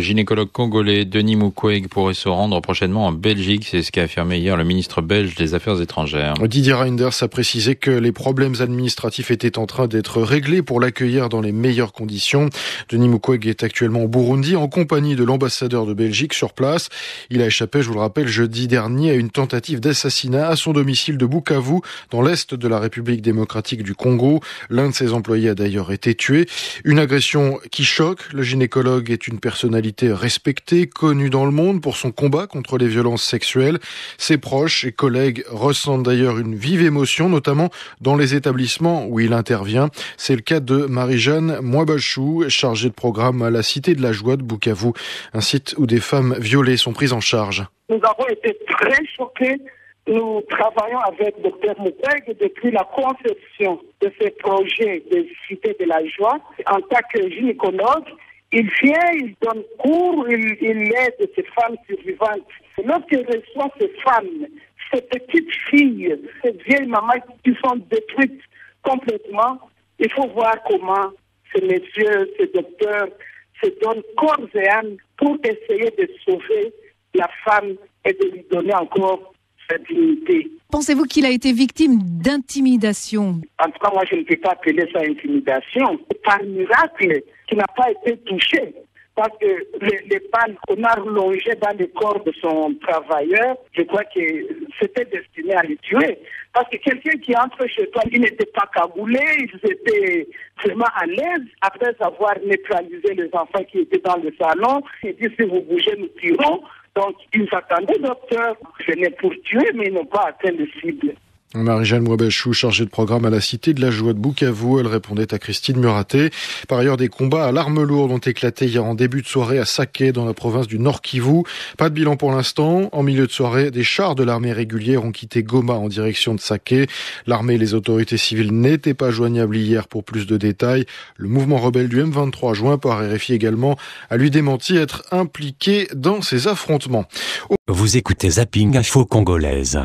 Le gynécologue congolais Denis Mukwege pourrait se rendre prochainement en Belgique, c'est ce qu'a affirmé hier le ministre belge des Affaires étrangères. Didier Reynders a précisé que les problèmes administratifs étaient en train d'être réglés pour l'accueillir dans les meilleures conditions. Denis Mukwege est actuellement au Burundi en compagnie de l'ambassadeur de Belgique sur place. Il a échappé, je vous le rappelle, jeudi dernier à une tentative d'assassinat à son domicile de Bukavu, dans l'est de la République démocratique du Congo. L'un de ses employés a d'ailleurs été tué. Une agression qui choque. Le gynécologue est une personnalité respectée, connue dans le monde pour son combat contre les violences sexuelles. Ses proches et collègues ressentent d'ailleurs une vive émotion, notamment dans les établissements où il intervient. C'est le cas de Marie-Jeanne Mwabachou, chargée de programme à la Cité de la Joie de Bukavu, un site où des femmes violées sont prises en charge. Nous avons été très choqués. Nous travaillons avec Dr Mukwege depuis la conception de ce projet de Cité de la Joie. En tant que gynécologue, il vient, il donne cours, il aide ces femmes survivantes. Lorsqu'il reçoit ces femmes, ces petites filles, ces vieilles mamans qui sont détruites complètement, il faut voir comment ces messieurs, ces docteurs se donnent corps et âme pour essayer de sauver la femme et de lui donner encore sa dignité. Pensez-vous qu'il a été victime d'intimidation? En tout cas, moi, je ne peux pas appeler ça intimidation. Par miracle, qui n'a pas été touché. Parce que les balles qu'on a relongées dans le corps de son travailleur, je crois que c'était destiné à le tuer. Parce que quelqu'un qui entre chez toi, il n'était pas cagoulé, ils étaient vraiment à l'aise après avoir neutralisé les enfants qui étaient dans le salon. Ils disent, si vous bougez, nous tirons. Donc, ils attendaient, docteur. Ce n'est pour tuer, mais ils n'ont pas atteint le cible. Marie-Jeanne Mwabachou, chargée de programme à la Cité de la Joie de Bukavu, elle répondait à Christine Muraté. Par ailleurs, des combats à l'arme lourde ont éclaté hier en début de soirée à Saké, dans la province du Nord Kivu. Pas de bilan pour l'instant. En milieu de soirée, des chars de l'armée régulière ont quitté Goma en direction de Saké. L'armée et les autorités civiles n'étaient pas joignables hier pour plus de détails. Le mouvement rebelle du M23, joint par RFI également, a lui démenti être impliqué dans ces affrontements. Vous écoutez Zapping Info Congolaise.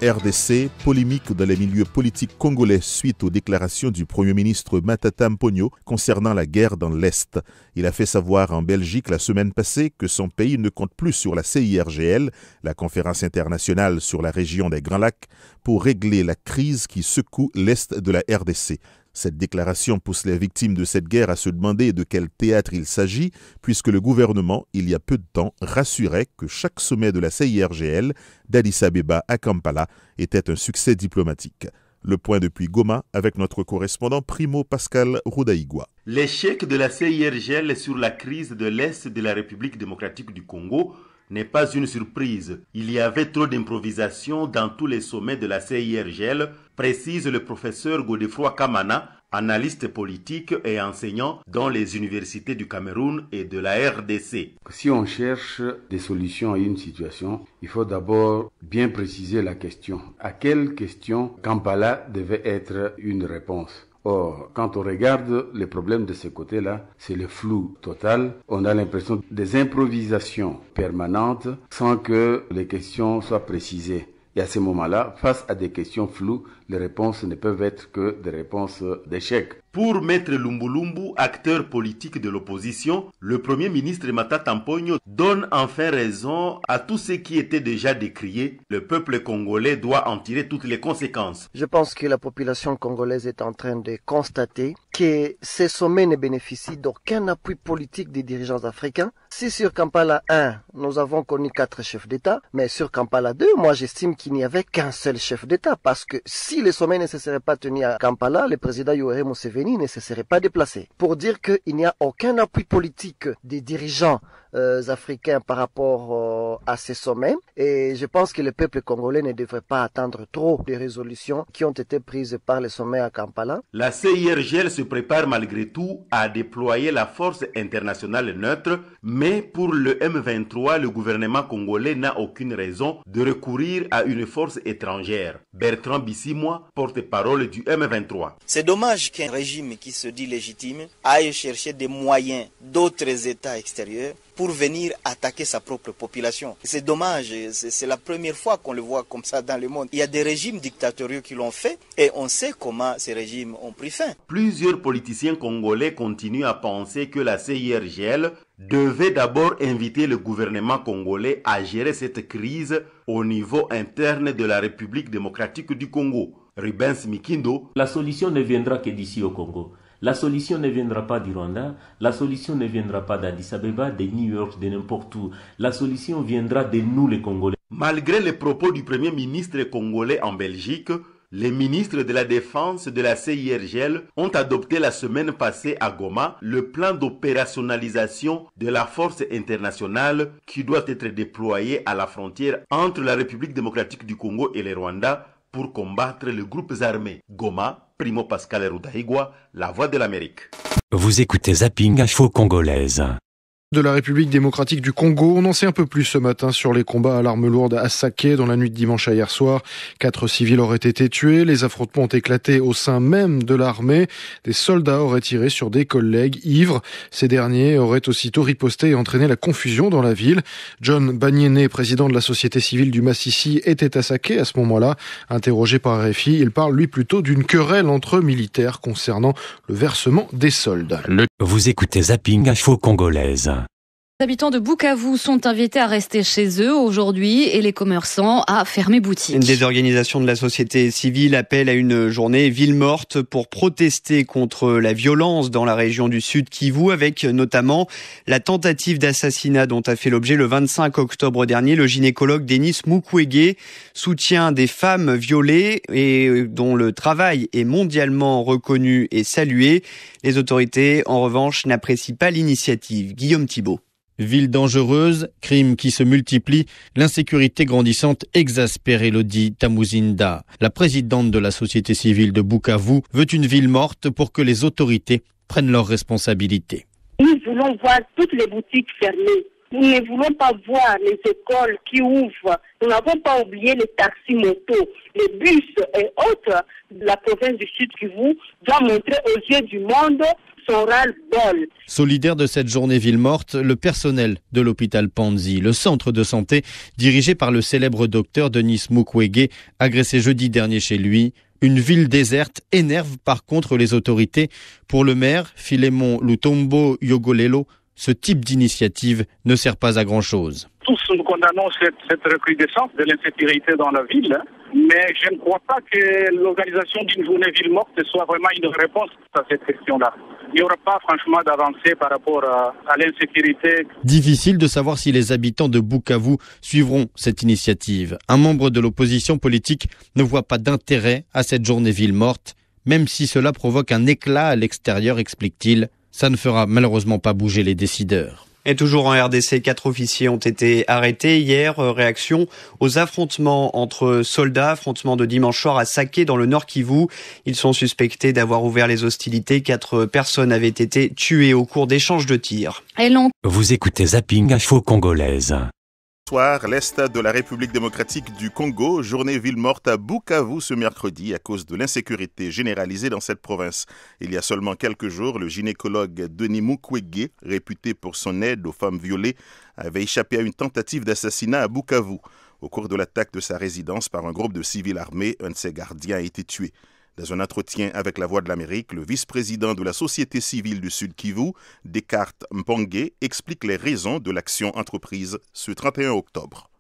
RDC, polémique dans les milieux politiques congolais suite aux déclarations du Premier ministre Matata Mponyo concernant la guerre dans l'Est. Il a fait savoir en Belgique la semaine passée que son pays ne compte plus sur la CIRGL, la conférence internationale sur la région des Grands Lacs, pour régler la crise qui secoue l'Est de la RDC. Cette déclaration pousse les victimes de cette guerre à se demander de quel théâtre il s'agit, puisque le gouvernement, il y a peu de temps, rassurait que chaque sommet de la CIRGL, d'Addis Abeba à Kampala, était un succès diplomatique. Le point depuis Goma avec notre correspondant Primo Pascal Roudaïgua. L'échec de la CIRGL sur la crise de l'Est de la République démocratique du Congo n'est pas une surprise. Il y avait trop d'improvisation dans tous les sommets de la CIRGL, précise le professeur Godefroy Kamana, analyste politique et enseignant dans les universités du Cameroun et de la RDC. Si on cherche des solutions à une situation, il faut d'abord bien préciser la question. À quelle question Kampala devait être une réponse? Or, quand on regarde les problèmes de ce côté-là, c'est le flou total. On a l'impression des improvisations permanentes sans que les questions soient précisées. Et à ce moment-là, face à des questions floues, les réponses ne peuvent être que des réponses d'échec. Pour Maître Lumbulumbu, acteur politique de l'opposition, le Premier ministre Matata Mponyo donne enfin raison à tout ce qui était déjà décrié. Le peuple congolais doit en tirer toutes les conséquences. Je pense que la population congolaise est en train de constater que ces sommets ne bénéficient d'aucun appui politique des dirigeants africains. Si sur Kampala 1, nous avons connu 4 chefs d'État, mais sur Kampala 2, moi j'estime qu'il n'y avait qu'un seul chef d'État, parce que si les sommets ne se seraient pas tenus à Kampala, le président Yoweri Museveni ne se serait pas déplacé. Pour dire qu'il n'y a aucun appui politique des dirigeants africains par rapport à ces sommets, et je pense que le peuple congolais ne devrait pas attendre trop des résolutions qui ont été prises par les sommets à Kampala. La CIRGL se prépare malgré tout à déployer la force internationale neutre, mais pour le M23, le gouvernement congolais n'a aucune raison de recourir à une force étrangère. Bertrand Bissimois, porte-parole du M23. C'est dommage qu'un régime qui se dit légitime aille chercher des moyens d'autres États extérieurs pour venir attaquer sa propre population. C'est dommage, c'est la première fois qu'on le voit comme ça dans le monde. Il y a des régimes dictatoriaux qui l'ont fait et on sait comment ces régimes ont pris fin. Plusieurs politiciens congolais continuent à penser que la CIRGL devait d'abord inviter le gouvernement congolais à gérer cette crise au niveau interne de la République démocratique du Congo. Rubens Mikindo. La solution ne viendra que d'ici au Congo. La solution ne viendra pas du Rwanda, la solution ne viendra pas d'Addis Abeba, de New York, de n'importe où. La solution viendra de nous les Congolais. Malgré les propos du Premier ministre congolais en Belgique, les ministres de la Défense de la CIRGL ont adopté la semaine passée à Goma le plan d'opérationnalisation de la force internationale qui doit être déployée à la frontière entre la République démocratique du Congo et le Rwanda pour combattre les groupes armés. Goma, Primo Pascal Rudahigwa, La Voix de l'Amérique. Vous écoutez Zapping Info Congolaise. De la République démocratique du Congo, on en sait un peu plus ce matin sur les combats à l'arme lourde à Saké dans la nuit de dimanche à hier soir. 4 civils auraient été tués, les affrontements ont éclaté au sein même de l'armée. Des soldats auraient tiré sur des collègues ivres. Ces derniers auraient aussitôt riposté et entraîné la confusion dans la ville. John Banyene, président de la société civile du Massissi, était à Saké à ce moment-là. Interrogé par RFI, il parle lui plutôt d'une querelle entre militaires concernant le versement des soldes. Vous écoutez Zapping Info Congolaise. Les habitants de Bukavu sont invités à rester chez eux aujourd'hui et les commerçants à fermer boutique. Des organisations de la société civile appellent à une journée ville morte pour protester contre la violence dans la région du Sud Kivu, avec notamment la tentative d'assassinat dont a fait l'objet le 25 octobre dernier le gynécologue Denis Mukwege, soutien des femmes violées et dont le travail est mondialement reconnu et salué. Les autorités, en revanche, n'apprécient pas l'initiative. Guillaume Thibault. Ville dangereuse, crimes qui se multiplient, l'insécurité grandissante exaspère Elodie Tamuzinda. La présidente de la société civile de Bukavu veut une ville morte pour que les autorités prennent leurs responsabilités. Nous voulons voir toutes les boutiques fermées. Nous ne voulons pas voir les écoles qui ouvrent. Nous n'avons pas oublié les taxis-motos, les bus et autres. La province du Sud Kivu doit montrer aux yeux du monde son ras-le-bol. Solidaire de cette journée ville morte, le personnel de l'hôpital Panzi, le centre de santé dirigé par le célèbre docteur Denis Mukwege, agressé jeudi dernier chez lui. Une ville déserte énerve par contre les autorités. Pour le maire, Philémon Lutombo Yogolelo, ce type d'initiative ne sert pas à grand-chose. Tous nous condamnons cette recrudescence de l'insécurité dans la ville, mais je ne crois pas que l'organisation d'une journée ville morte soit vraiment une réponse à cette question-là. Il n'y aura pas franchement d'avancée par rapport à l'insécurité. Difficile de savoir si les habitants de Bukavu suivront cette initiative. Un membre de l'opposition politique ne voit pas d'intérêt à cette journée ville morte, même si cela provoque un éclat à l'extérieur, explique-t-il. Ça ne fera malheureusement pas bouger les décideurs. Et toujours en RDC, 4 officiers ont été arrêtés hier. Réaction aux affrontements entre soldats, affrontements de dimanche soir à Saké dans le Nord Kivu. Ils sont suspectés d'avoir ouvert les hostilités. 4 personnes avaient été tuées au cours d'échanges de tirs. Vous écoutez Zapping Info Congolaise. Soir, l'Est de la République démocratique du Congo, journée ville morte à Bukavu ce mercredi à cause de l'insécurité généralisée dans cette province. Il y a seulement quelques jours, le gynécologue Denis Mukwege, réputé pour son aide aux femmes violées, avait échappé à une tentative d'assassinat à Bukavu. Au cours de l'attaque de sa résidence par un groupe de civils armés, un de ses gardiens a été tué. Dans un entretien avec La Voix de l'Amérique, le vice-président de la société civile du Sud Kivu, Descartes Mpongue, explique les raisons de l'action entreprise ce 31 octobre.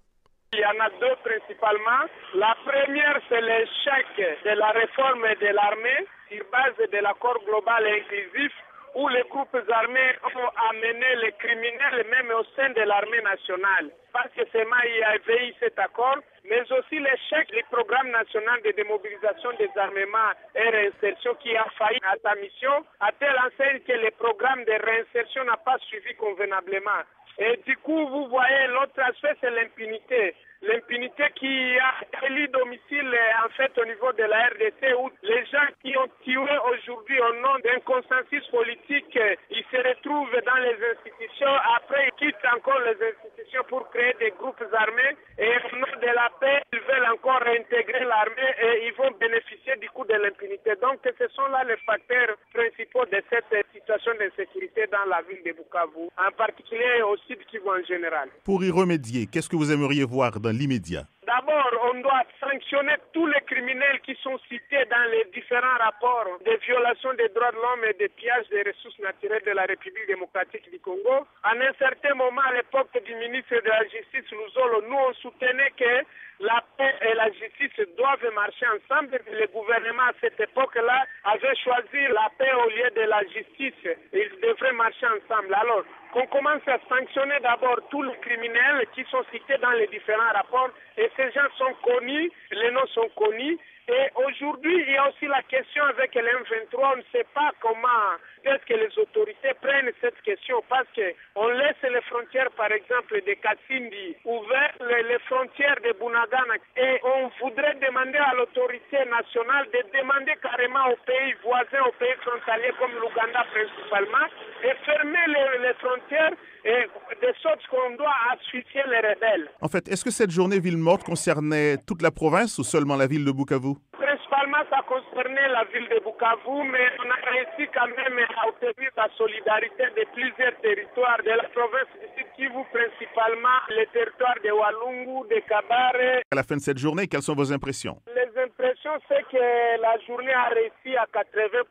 Il y en a 2 principalement. La première, c'est l'échec de la réforme de l'armée sur base de l'accord global et inclusif où les groupes armés ont amené les criminels même au sein de l'armée nationale. Parce que seulement il y avait eu cet accord, mais aussi l'échec du programme national de démobilisation des armements et réinsertion qui a failli à sa mission, à telle enseigne que le programme de réinsertion n'a pas suivi convenablement. Et du coup, vous voyez, l'autre aspect, c'est l'impunité. L'impunité qui a élu domicile, en fait, au niveau de la RDC, où les gens qui ont tué aujourd'hui au nom d'un consensus politique, ils se retrouvent dans les institutions. Après, ils quittent encore les institutions pour créer des groupes armés. Et au nom de la paix, ils veulent encore réintégrer l'armée et ils vont bénéficier du coup de l'impunité. Donc, ce sont là les facteurs principaux de cette situation d'insécurité dans la ville de Bukavu, en particulier au Sud Kivu en général. Pour y remédier, qu'est-ce que vous aimeriez voir dans l'immédiat? D'abord, on doit sanctionner tous les criminels qui sont cités dans les différents rapports de violations des droits de l'homme et de pillage des ressources naturelles de la République démocratique du Congo. À un certain moment, à l'époque du ministre de la Justice, Luzolo, nous on soutenait que la paix et la justice doivent marcher ensemble. Le gouvernement à cette époque-là avait choisi la paix au lieu de la justice. Ils devraient marcher ensemble. Alors, qu'on commence à sanctionner d'abord tous les criminels qui sont cités dans les différents rapports. Et ces gens sont connus, les noms sont connus. Et aujourd'hui, il y a aussi la question avec l'M23. On ne sait pas comment peut-être que les autorités prennent cette question parce qu'on laisse les frontières, par exemple, de Katsindi ouvertes, les frontières de Bunagana. Et on voudrait demander à l'autorité nationale de demander carrément aux pays voisins, aux pays frontaliers comme l'Ouganda principalement, et fermer les frontières et de sorte qu'on doit asphyxier les rebelles. En fait, est-ce que cette journée ville morte concernait toute la province ou seulement la ville de Bukavu? Principalement, ça concernait la ville de Bukavu, mais on a réussi quand même à obtenir la solidarité de plusieurs territoires de la province du Sud Kivu, principalement les territoires de Walungu, de Kabare. À la fin de cette journée, quelles sont vos impressions? Les impressions, c'est que la journée a réussi à 80%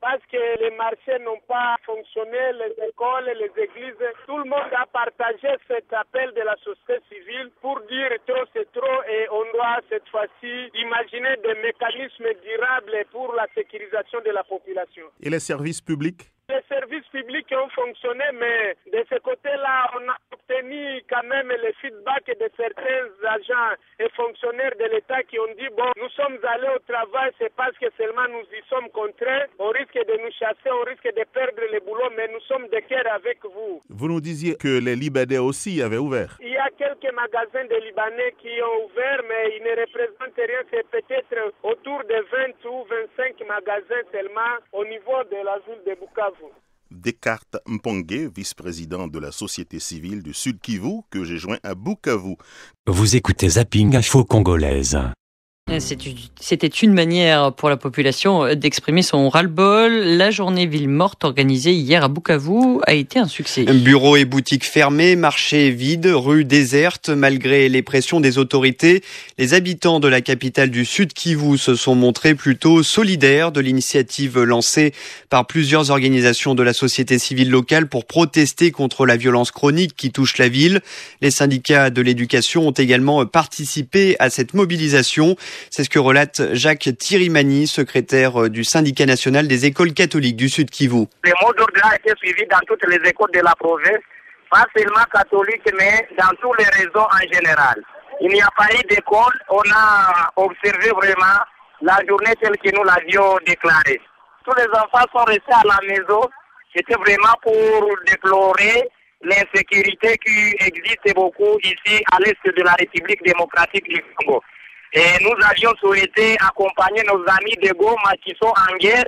parce que les marchés n'ont pas fonctionné, les écoles, les églises. Tout le monde a partagé cet appel de la société civile pour dire trop c'est trop et on doit cette fois-ci imaginer des mécanismes durables pour la sécurisation de la population. Et les services publics? Les services publics ont fonctionné, mais de ce côté-là, on a obtenu quand même le feedback de certains agents et fonctionnaires de l'État qui ont dit, bon, nous sommes allés au travail, c'est parce que seulement nous y sommes contraints, on risque de nous chasser, on risque de perdre le boulot, mais nous sommes de cœur avec vous. Vous nous disiez que les Libanais aussi avaient ouvert. Il y a quelques magasins de Libanais qui ont ouvert, mais ils ne représentent rien, c'est peut-être autour de 20 ou 25 magasins seulement au niveau de la ville de Bukavu. Descartes Mpongue, vice-président de la société civile du Sud Kivu, que j'ai joint à Bukavu. Vous écoutez Zapping Info Congolaise. C'était une manière pour la population d'exprimer son ras-le-bol. La journée ville morte organisée hier à Bukavu a été un succès. Bureaux et boutiques fermés, marchés vides, rues désertes. Malgré les pressions des autorités, les habitants de la capitale du Sud Kivu se sont montrés plutôt solidaires de l'initiative lancée par plusieurs organisations de la société civile locale pour protester contre la violence chronique qui touche la ville. Les syndicats de l'éducation ont également participé à cette mobilisation. C'est ce que relate Jacques Tirimani, secrétaire du syndicat national des écoles catholiques du Sud Kivu. Le mot d'ordre a été suivi dans toutes les écoles de la province, pas seulement catholiques, mais dans tous les réseaux en général. Il n'y a pas eu d'école, on a observé vraiment la journée telle que nous l'avions déclarée. Tous les enfants sont restés à la maison, c'était vraiment pour déplorer l'insécurité qui existe beaucoup ici à l'est de la République démocratique du Congo. Et nous avions souhaité accompagner nos amis de Goma qui sont en guerre.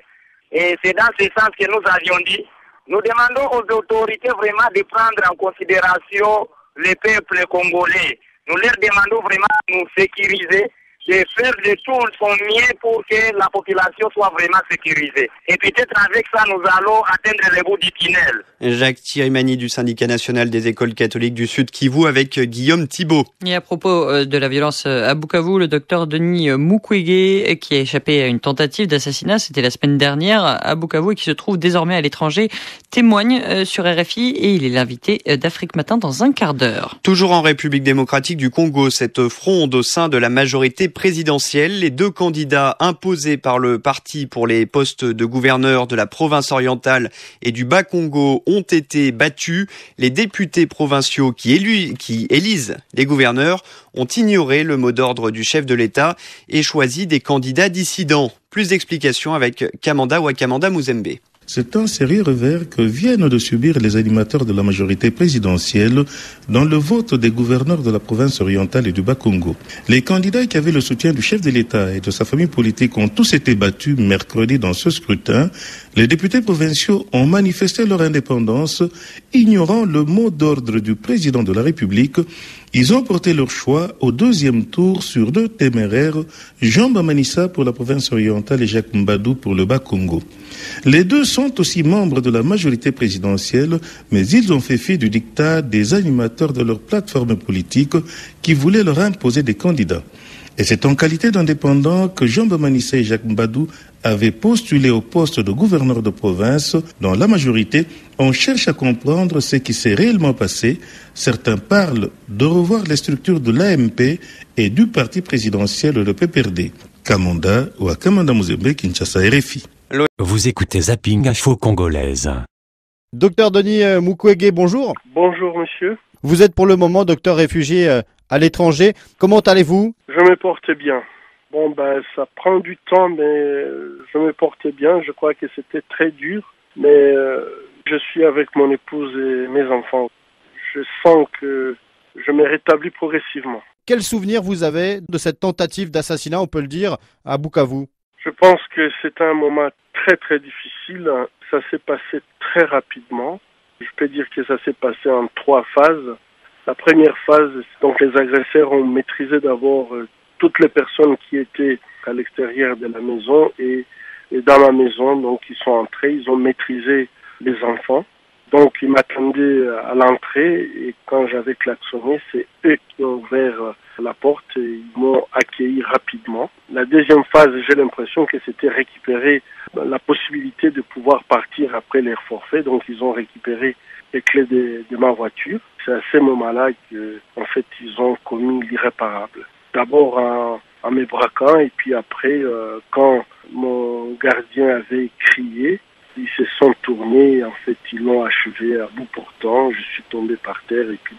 Et c'est dans ce sens que nous avions dit. Nous demandons aux autorités vraiment de prendre en considération le peuple congolais. Nous leur demandons vraiment de nous sécuriser, de faire de tout son mieux pour que la population soit vraiment sécurisée. Et peut-être avec ça, nous allons atteindre le bout du tunnel. Jacques Tirimani du syndicat national des écoles catholiques du Sud Kivu avec Guillaume Thibault. Et à propos de la violence à Bukavu, le docteur Denis Mukwege, qui a échappé à une tentative d'assassinat, c'était la semaine dernière à Bukavu et qui se trouve désormais à l'étranger, témoigne sur RFI et il est l'invité d'Afrique Matin dans un quart d'heure. Toujours en République démocratique du Congo, cette fronde au sein de la majorité présidentielle. Les deux candidats imposés par le parti pour les postes de gouverneur de la province orientale et du Bas-Congo ont été battus. Les députés provinciaux qui élisent les gouverneurs ont ignoré le mot d'ordre du chef de l'État et choisi des candidats dissidents. Plus d'explications avec Kamanda Wakamanda Muzembe. C'est un sérieux revers que viennent de subir les animateurs de la majorité présidentielle dans le vote des gouverneurs de la province orientale et du Bas-Congo. Les candidats qui avaient le soutien du chef de l'État et de sa famille politique ont tous été battus mercredi dans ce scrutin. Les députés provinciaux ont manifesté leur indépendance, ignorant le mot d'ordre du président de la République. Ils ont porté leur choix au deuxième tour sur deux téméraires, Jean Bamanissa pour la province orientale et Jacques Mbadou pour le Bas-Congo. Les deux sont aussi membres de la majorité présidentielle, mais ils ont fait fi du diktat des animateurs de leur plateforme politique qui voulaient leur imposer des candidats. Et c'est en qualité d'indépendant que Jean Bamanissa et Jacques Mbadou avaient postulé au poste de gouverneur de province. Dans la majorité, on cherche à comprendre ce qui s'est réellement passé. Certains parlent de revoir les structures de l'AMP et du parti présidentiel, le PPRD. Kamanda ou à Kamanda Muzembe, Kinshasa, RFI. Vous écoutez Zapping Info Congolaise. Docteur Denis Mukwege, bonjour. Bonjour monsieur. Vous êtes pour le moment docteur réfugié à l'étranger. Comment allez-vous? Je me porte bien. Ça prend du temps, mais je me porte bien. Je crois que c'était très dur, mais je suis avec mon épouse et mes enfants. Je sens que je me rétablis progressivement. Quel souvenir vous avez de cette tentative d'assassinat, on peut le dire, à Bukavu? Je pense que c'est un moment très très difficile. Ça s'est passé très rapidement. Je peux dire que ça s'est passé en 3 phases. La première phase, donc les agresseurs ont maîtrisé d'abord toutes les personnes qui étaient à l'extérieur de la maison et dans la maison, donc ils sont entrés, ils ont maîtrisé les enfants. Donc ils m'attendaient à l'entrée et quand j'avais klaxonné, c'est eux qui ont ouvert la porte et ils m'ont accueilli rapidement. La deuxième phase, j'ai l'impression que c'était récupérer la possibilité de pouvoir partir après leur forfait. Donc ils ont récupéré les clés de ma voiture. C'est à ce moment-là que, en fait, ils ont commis l'irréparable. D'abord en me braquant et puis après, quand mon gardien avait crié, ils se sont tournés, en fait, ils l'ont achevé à bout portant. Je suis tombé par terre et puis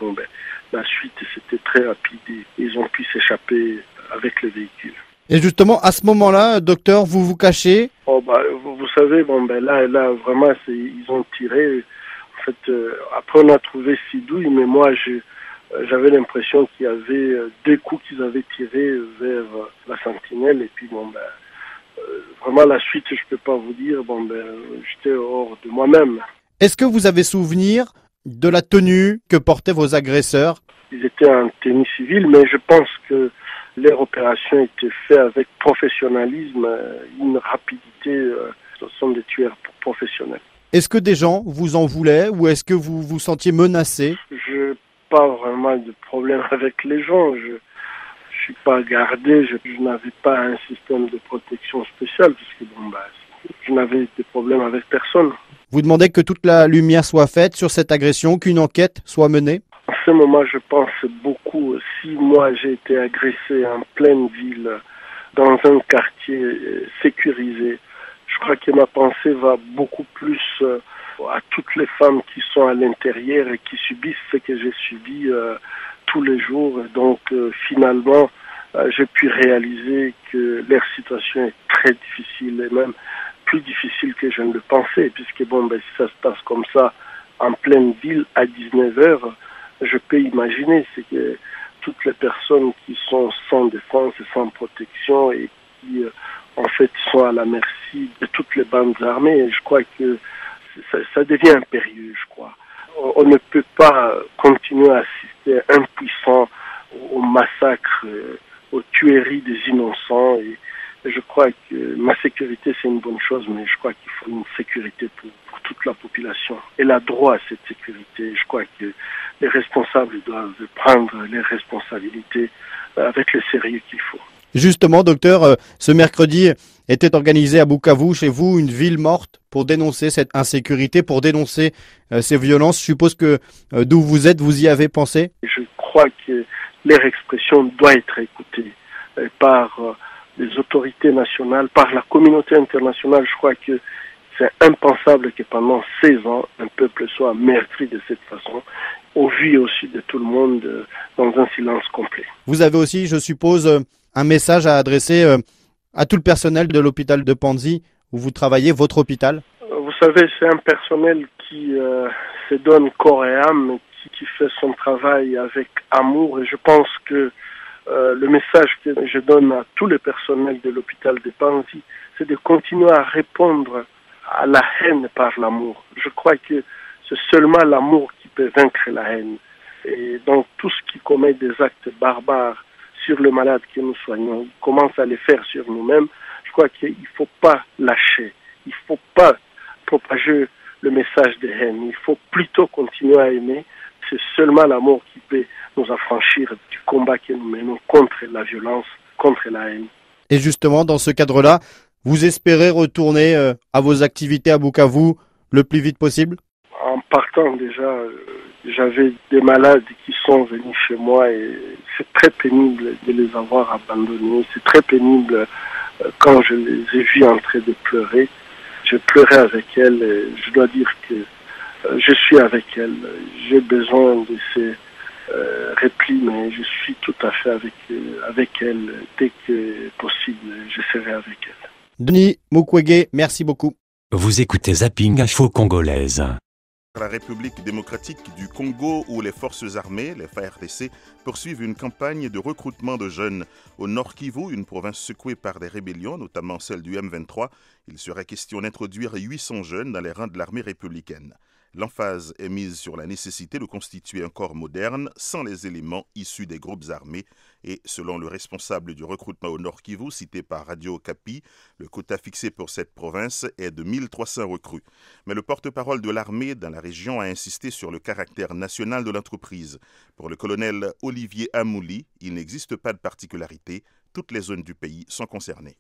la suite, c'était très rapide et ils ont pu s'échapper avec le véhicule. Et justement, à ce moment-là, docteur, vous vous cachez? Vous savez, là, vraiment, ils ont tiré. En fait, après, on a trouvé Sidouille, mais moi, j'avais l'impression qu'il y avait 2 coups qu'ils avaient tirés vers la sentinelle et puis vraiment la suite je peux pas vous dire, j'étais hors de moi-même. Est-ce que vous avez souvenir de la tenue que portaient vos agresseurs? Ils étaient en tenue civile, mais je pense que leur opération était faite avec professionnalisme, une rapidité, ce sont des tueurs professionnels. Est-ce que des gens vous en voulaient ou est-ce que vous vous sentiez menacé? Je n'ai pas vraiment de problème avec les gens. Je suis pas gardé, je n'avais pas un système de protection spécial puisque je n'avais de problème avec personne. Vous demandez que toute la lumière soit faite sur cette agression, qu'une enquête soit menée? En ce moment, je pense beaucoup. Si moi j'ai été agressé en pleine ville, dans un quartier sécurisé, je crois que ma pensée va beaucoup plus à toutes les femmes qui sont à l'intérieur et qui subissent ce que j'ai subi tous les jours. Donc finalement, j'ai pu réaliser que leur situation est très difficile et même plus difficile que je ne le pensais, puisque si ça se passe comme ça en pleine ville à 19h, je peux imaginer c'est que toutes les personnes qui sont sans défense et sans protection et qui en fait sont à la merci de toutes les bandes armées, et je crois que ça devient impérieux, je crois. On ne peut pas continuer à assister impuissant au massacre, aux tueries des innocents. Et je crois que ma sécurité, c'est une bonne chose, mais je crois qu'il faut une sécurité pour toute la population. Elle a droit à cette sécurité. Je crois que les responsables doivent prendre les responsabilités avec le sérieux qu'il faut. Justement, docteur, ce mercredi était organisé à Bukavu, chez vous, une ville morte pour dénoncer cette insécurité, pour dénoncer ces violences. Je suppose que d'où vous êtes, vous y avez pensé? Je crois que leur expression doit être écoutée par les autorités nationales, par la communauté internationale. Je crois que c'est impensable que pendant 16 ans, un peuple soit meurtri de cette façon, au vu aussi de tout le monde, dans un silence complet. Vous avez aussi, je suppose, un message à adresser à tout le personnel de l'hôpital de Panzi où vous travaillez, votre hôpital? Vous savez, c'est un personnel qui se donne corps et âme, qui fait son travail avec amour, et je pense que le message que je donne à tous les personnels de l'hôpital de Panzi, c'est de continuer à répondre à la haine par l'amour. Je crois que c'est seulement l'amour qui peut vaincre la haine. Et donc tout ce qui commet des actes barbares sur le malade que nous soignons, commence à les faire sur nous-mêmes. Je crois qu'il ne faut pas lâcher. Il ne faut pas propager le message de haine. Il faut plutôt continuer à aimer. C'est seulement l'amour qui peut nous affranchir du combat que nous menons contre la violence, contre la haine. Et justement, dans ce cadre-là, vous espérez retourner à vos activités à Bukavu le plus vite possible? En partant déjà, j'avais des malades qui sont venus chez moi et c'est très pénible de les avoir abandonnés. C'est très pénible quand je les ai vus en train de pleurer. Je pleurais avec elles et je dois dire que je suis avec elles. J'ai besoin de ces replis, mais je suis tout à fait avec elles. Dès que possible, je serai avec elles. Denis Mukwege, merci beaucoup. Vous écoutez Zapping Info Congolaise. La République démocratique du Congo, où les forces armées, les FARDC, poursuivent une campagne de recrutement de jeunes. Au Nord Kivu, une province secouée par des rébellions, notamment celle du M23, il serait question d'introduire 800 jeunes dans les rangs de l'armée républicaine. L'emphase est mise sur la nécessité de constituer un corps moderne sans les éléments issus des groupes armés. Et selon le responsable du recrutement au Nord Kivu, cité par Radio Okapi, le quota fixé pour cette province est de 1300 recrues. Mais le porte-parole de l'armée dans la région a insisté sur le caractère national de l'entreprise. Pour le colonel Olivier Amouli, il n'existe pas de particularité. Toutes les zones du pays sont concernées.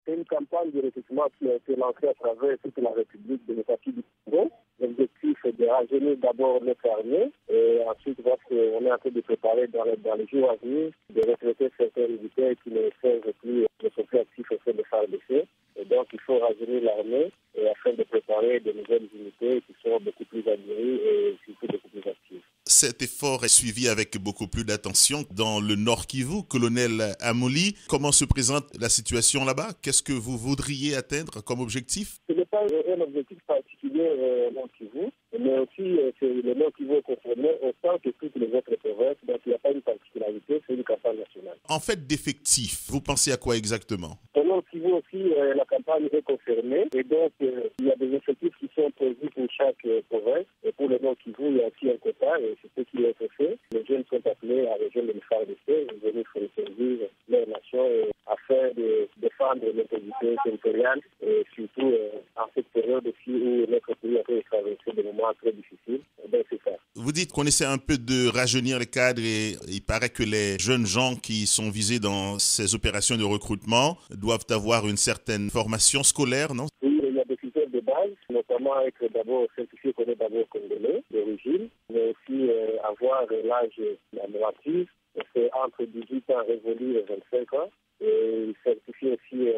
C'est une campagne de recrutement qui a été lancée à travers toute la République démocratique du Congo. L'objectif est de rajeunir d'abord notre armée et ensuite, on est en train de préparer dans les jours à venir de retraiter certains militaires qui ne servent plus, ne sont plus actifs au sein de FARDC. Et donc, il faut rajeunir l'armée afin de préparer de nouvelles unités qui seront beaucoup plus aguerries et surtout beaucoup plus actives. Cet effort est suivi avec beaucoup plus d'attention dans le Nord Kivu. Colonel Amouli, comment se présente la situation là-bas? Qu'est-ce que vous voudriez atteindre comme objectif? Ce n'est pas un objectif particulier au Nord Kivu, mais aussi le Nord Kivu est concerné autant que toutes les autres provinces, donc il n'y a pas une particularité, c'est une campagne nationale. En fait d'effectifs, vous pensez à quoi exactement? Au Nord Kivu aussi, la campagne est concernée et donc il y a des effectifs qui sont prévus pour chaque province. Et pour le Nord Kivu, il y a aussi un quota et c'est ce qui est fait. Les jeunes sont appelés à rejoindre le FARDC et venir servir leur nation afin de défendre l'intégrité territoriale et surtout en cette période aussi où notre pays a fait traverser des moments très difficiles. Ben, c'est ça. Vous dites qu'on essaie un peu de rajeunir les cadres et il paraît que les jeunes gens qui sont visés dans ces opérations de recrutement doivent avoir une certaine formation scolaire, non? Oui, il y a des critères de base, notamment être d'abord certifié qu'on est d'abord congolais d'origine, mais aussi avoir l'âge normatif, c'est entre 18 ans révolu et 25 ans, et certifier aussi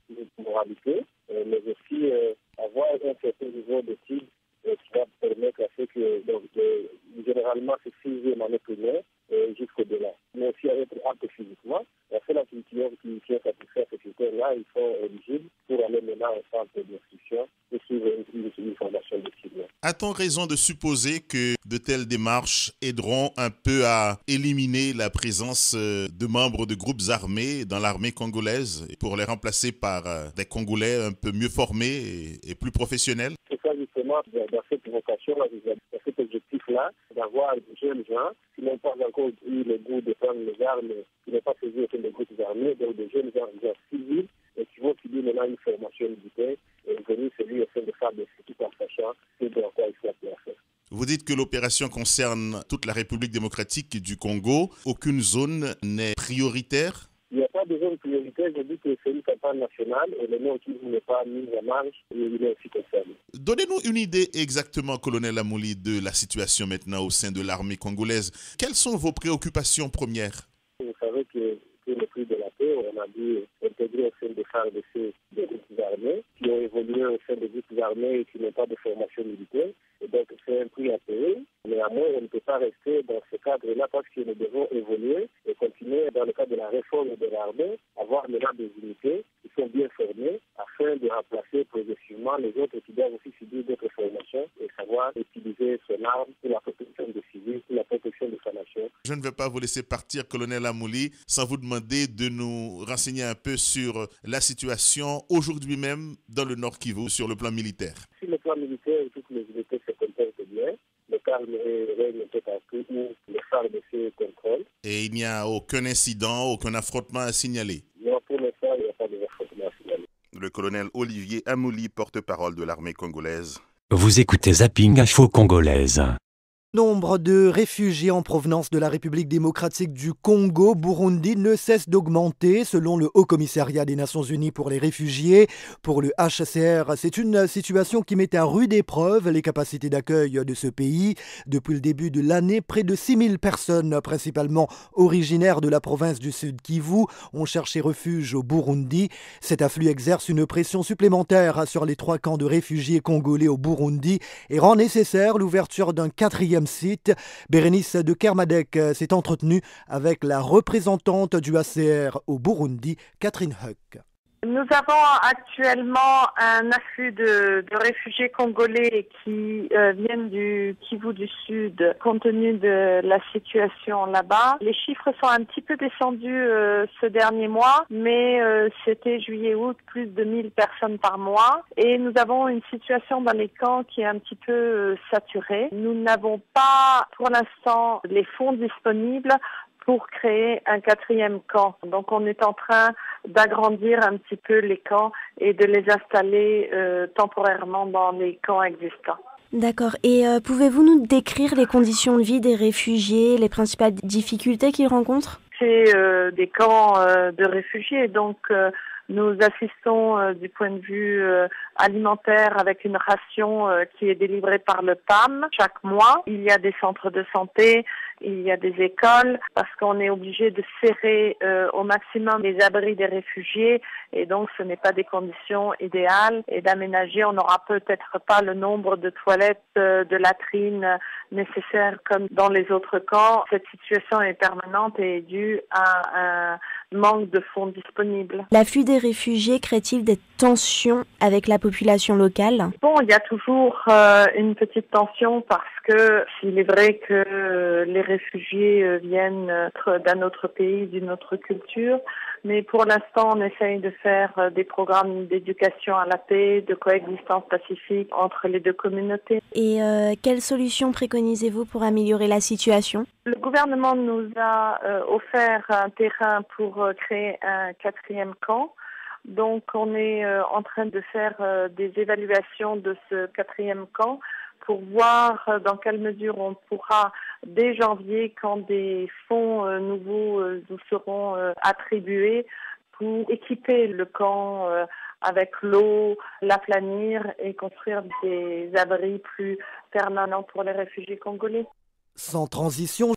une moralité, mais aussi avoir un certain niveau d'études qui va permettre à ce que, donc, généralement, c'est 6e année primaire jusqu'au-delà. Mais aussi être apte physiquement. La seule activité qui est satisfaite à ce critère-là, ils sont éligibles pour aller maintenant au centre d'instruction et suivre une formation de cible. A-t-on raison de supposer que de telles démarches aideront un peu à éliminer la présence de membres de groupes armés dans l'armée congolaise pour les remplacer par des Congolais un peu mieux formés et plus professionnels? C'est ça justement, dans cette vocation-là, dans cet objectif-là, d'avoir des jeunes gens qui n'ont pas encore eu le goût de prendre les armes, qui n'ont pas saisi aucun des groupes armés, donc des jeunes gens civils et qui vont subir maintenant une formation militaire et venir celui au sein de FARDC tout en sachant ce de quoi il faut appeler à faire. Vous dites que l'opération concerne toute la République démocratique du Congo. Aucune zone n'est prioritaire? Il n'y a pas de zone prioritaire. Je dis que c'est une campagne nationale et le nom qui n'est pas mis en marge, il est aussi concerné. Donnez-nous une idée exactement, colonel Amouli, de la situation maintenant au sein de l'armée congolaise. Quelles sont vos préoccupations premières? Vous savez que le prix de la paix, on a dû intégrer au sein des FARDC des groupes armés qui ont évolué au sein des groupes armés et qui n'ont pas de formation militaire. Et donc, c'est un prix à payer. Néanmoins, on ne peut pas rester dans ce cadre-là parce que nous devons évoluer et continuer dans le cadre de la réforme de l'armée, avoir maintenant des unités qui sont bien formées afin de remplacer progressivement les autres qui doivent aussi subir d'autres formations et savoir utiliser son arme pour la protection des civils, pour la protection de sa nation. Je ne vais pas vous laisser partir, colonel Amouli, sans vous demander de nous renseigner un peu sur la situation aujourd'hui même dans le Nord Kivu sur le plan militaire. Sur le plan militaire, toutes les unités se comportent bien. Le calme règne tout à coup où le FARDC contrôle. Et il n'y a aucun incident, aucun affrontement à signaler? Non, pour l'instant, il n'y a pas d'affrontement à signaler. Le colonel Olivier Amouli, porte-parole de l'armée congolaise. Vous écoutez Zapping Info Congolaise. Nombre de réfugiés en provenance de la République démocratique du Congo, Burundi, ne cesse d'augmenter selon le Haut Commissariat des Nations Unies pour les réfugiés. Pour le HCR, c'est une situation qui met à rude épreuve les capacités d'accueil de ce pays. Depuis le début de l'année, près de 6000 personnes, principalement originaires de la province du Sud Kivu, ont cherché refuge au Burundi. Cet afflux exerce une pression supplémentaire sur les 3 camps de réfugiés congolais au Burundi et rend nécessaire l'ouverture d'un 4e site. Bérénice de Kermadec s'est entretenue avec la représentante du HCR au Burundi, Catherine Huck. Nous avons actuellement un afflux de réfugiés congolais qui viennent du Kivu du Sud compte tenu de la situation là-bas. Les chiffres sont un petit peu descendus ce dernier mois, mais c'était juillet-août, plus de 1000 personnes par mois. Et nous avons une situation dans les camps qui est un petit peu saturée. Nous n'avons pas pour l'instant les fonds disponibles pour créer un 4e camp. Donc on est en train d'agrandir un petit peu les camps et de les installer temporairement dans les camps existants. D'accord. Et pouvez-vous nous décrire les conditions de vie des réfugiés, les principales difficultés qu'ils rencontrent ? C'est des camps de réfugiés, donc nous assistons du point de vue alimentaire avec une ration qui est délivrée par le PAM chaque mois. Il y a des centres de santé, il y a des écoles, parce qu'on est obligé de serrer au maximum les abris des réfugiés et donc ce n'est pas des conditions idéales. Et d'aménager, on n'aura peut-être pas le nombre de toilettes, de latrines nécessaires comme dans les autres camps. Cette situation est permanente et est due à un manque de fonds disponibles. L'afflux des réfugiés crée-t-il des tensions avec la population locale ? Bon, il y a toujours une petite tension parce que s'il est vrai que les réfugiés viennent d'un autre pays, d'une autre culture, mais pour l'instant on essaye de faire des programmes d'éducation à la paix, de coexistence pacifique entre les deux communautés. Et quelles solutions préconisez-vous pour améliorer la situation ? Le gouvernement nous a offert un terrain pour créer un 4e camp. Donc on est en train de faire des évaluations de ce 4e camp pour voir dans quelle mesure on pourra, dès janvier, quand des fonds nouveaux nous seront attribués, pour équiper le camp avec l'eau, l'aplanir et construire des abris plus permanents pour les réfugiés congolais. Sans transition,